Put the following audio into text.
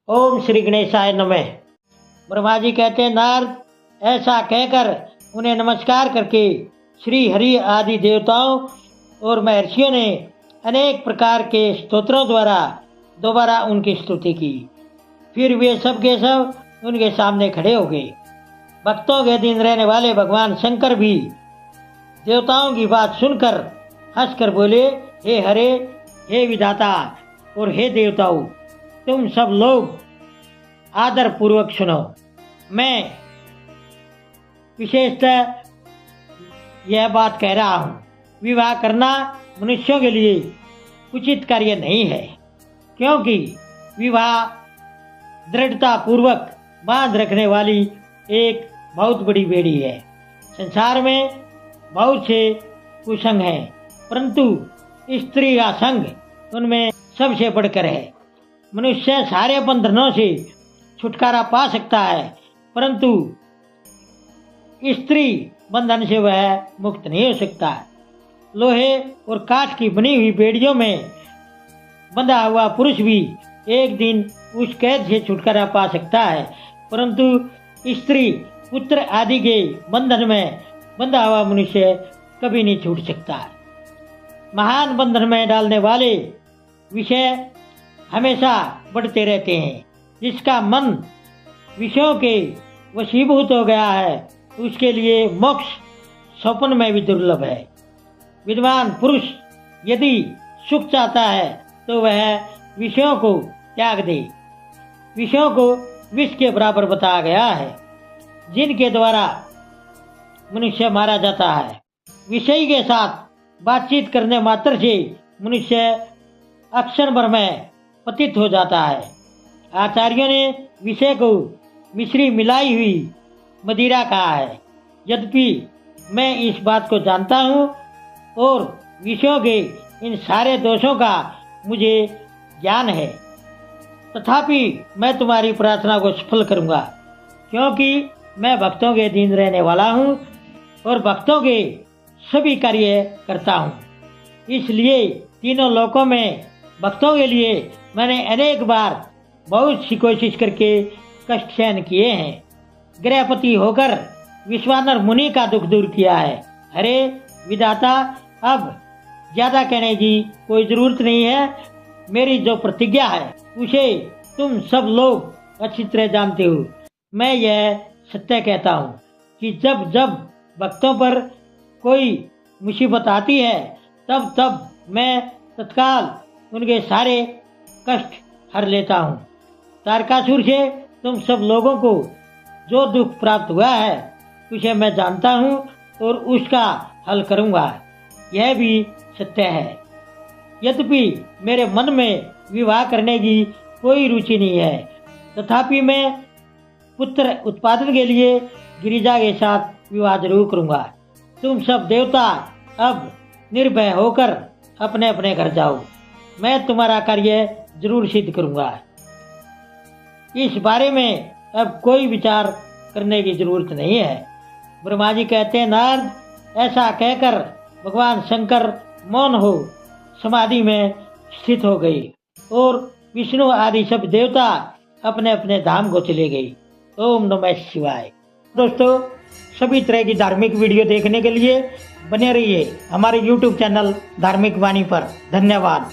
ओम श्री गणेशाय नमः। ब्रह्मा जी कहते हैं, नारद, ऐसा कहकर उन्हें नमस्कार करके श्री हरि आदि देवताओं और महर्षियों ने अनेक प्रकार के स्तोत्रों द्वारा दोबारा उनकी स्तुति की। फिर वे सब के सब उनके सामने खड़े हो गए। भक्तों के अधीन रहने वाले भगवान शंकर भी देवताओं की बात सुनकर हंसकर बोले, हे हरे, हे विधाता और हे देवताओं, तुम सब लोग आदर पूर्वक सुनो। मैं विशेषतः यह बात कह रहा हूँ, विवाह करना मनुष्यों के लिए उचित कार्य नहीं है, क्योंकि विवाह दृढ़ता पूर्वक बांध रखने वाली एक बहुत बड़ी बेड़ी है। संसार में बहुत से कुसंग हैं, परंतु स्त्री का संग उनमें सबसे बढ़कर है। मनुष्य सारे बंधनों से छुटकारा पा सकता है, परंतु स्त्री बंधन से वह मुक्त नहीं हो सकता। लोहे और काठ की बनी हुई बेड़ियों में बंधा हुआ पुरुष भी एक दिन उस कैद से छुटकारा पा सकता है, परंतु स्त्री पुत्र आदि के बंधन में बंधा हुआ मनुष्य कभी नहीं छूट सकता। महान बंधन में डालने वाले विषय हमेशा बढ़ते रहते हैं। जिसका मन विषयों के वशीभूत हो गया है, उसके लिए मोक्ष स्वप्न में भी दुर्लभ है। विद्वान पुरुष यदि सुख चाहता है तो वह विषयों को त्याग दे। विषयों को विष के बराबर बताया गया है, जिनके द्वारा मनुष्य मारा जाता है। विषय के साथ बातचीत करने मात्र से मनुष्य अक्षर भर में पतित हो जाता है। आचार्यों ने विषय को मिश्री मिलाई हुई मदिरा कहा है। यद्यपि मैं इस बात को जानता हूँ और विषयों के इन सारे दोषों का मुझे ज्ञान है, तथापि मैं तुम्हारी प्रार्थना को सफल करूँगा, क्योंकि मैं भक्तों के अधीन रहने वाला हूँ और भक्तों के सभी कार्य करता हूँ। इसलिए तीनों लोकों में भक्तों के लिए मैंने अनेक बार बहुत सी कोशिश करके कष्ट सहन किए हैं। गृहपति होकर विश्वानर मुनि का दुख दूर किया है। अरे विधाता, अब ज्यादा कहने की कोई जरूरत नहीं है। मेरी जो प्रतिज्ञा है उसे तुम सब लोग अच्छी तरह जानते हो। मैं यह सत्य कहता हूँ कि जब जब भक्तों पर कोई मुसीबत आती है, तब तब मैं तत्काल उनके सारे कष्ट हर लेता हूँ। तारकासुर से तुम सब लोगों को जो दुख प्राप्त हुआ है उसे मैं जानता हूँ और उसका हल करूँगा। यह भी सत्य है। यद्यपि मेरे मन में विवाह करने की कोई रुचि नहीं है, तथापि मैं पुत्र उत्पादन के लिए गिरिजा के साथ विवाह जरूर करूँगा। तुम सब देवता अब निर्भय होकर अपने अपने घर जाओ। मैं तुम्हारा कार्य जरूर सिद्ध करूँगा। इस बारे में अब कोई विचार करने की जरूरत नहीं है। ब्रह्मा जी कहते हैं, नारद, ऐसा कहकर भगवान शंकर मौन हो समाधि में स्थित हो गई और विष्णु आदि सब देवता अपने अपने धाम को चले गए। ओम नमः शिवाय। दोस्तों, सभी तरह की धार्मिक वीडियो देखने के लिए बने रहिए हमारे YouTube चैनल धार्मिक वाणी पर। धन्यवाद।